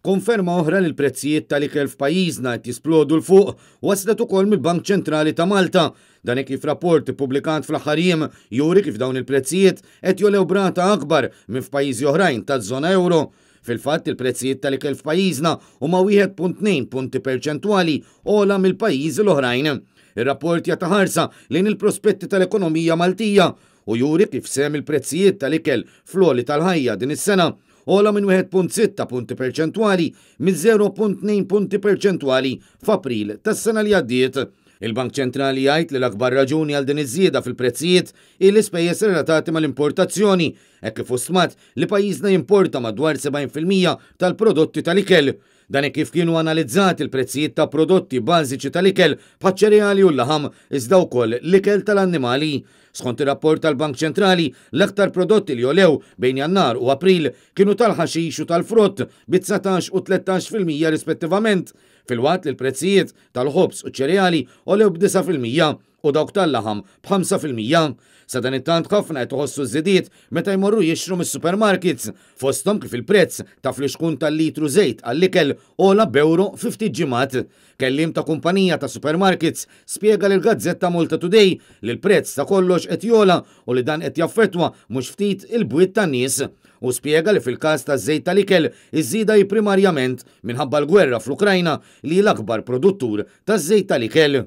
Konferma oħra li l-prezzijiet tal-ikel f'pajjiżna qed jisplodu l-fuq waslet ukoll mill-Bank Ċentrali ta' Malta. Dan kif rapport ippubblikat fl-aħħar jiem juri kif dawn il-prezzijiet qed jolew brata akbar minn f'pajjiżi oħrajn taż-żona euro. Fil-fatt il-prezzijiet tal-ikel f'pajjiżna huma 1.2 punti perċentwali ogħla mill-pajjiżi l-oħrajn. Ir-rapport jagħti ħarsa lejn il-prospetti tal-ekonomija Maltija u juri kif sehem il-prezzijiet tal-ikel fl-għoli tal-ħajja din is-sena ogħla minn 1.6 punti perċentwali minn 0.2 punti perċentwali f'April tas-sena li għaddiet. Il-Bank Ċentrali jgħid li l-akbar raġuni għal din iż-żieda fil-prezzijiet hi l-ispejjeż relatati mal-importazzjoni, hekk kif stmat li pajjiżna jimporta madwar 70% tal-prodotti tal-ikel. Dan kif kienu analizzati l-prezzijiet ta' prodotti bażiċi tal-ikel bħaċ-ċereali u l-laħam iżda wkoll l-ikel tal-annimali. Skont ir-rapport tal-Bank Ċentrali, l-aktar prodotti li jolew bejn Jannar u April kienu tal-ħaxix u tal-frott bi 19 u 13% rispettivament, filwaqt li l-prezzijiet tal-ħobs u ċereali olew b'9% u dawk tal-laħam b'5%. Sa dan it-tant ħafna qed iħossu żidiet meta jmorru jixtru mis-supermarkets, fosthom kif il-prezz ta' fl-ixkun tal-litru żejt għall-ikel ogħla b'euro fi ftit ġimgħat. Kellim ta' kumpanija ta' supermarkets spjega lil Gazzetta Malta Today li l-prezz ta' kollox qed jola u li dan qed jaffettwa mhux ftit il-bwiet tan-nies. U spjega li fil-każ taż-żejt tal-ikel iż-żieda hi primarjament minħabba l-gwerra fl-Ukrajna li l-akbar produttur taż-żejt tal-ikel.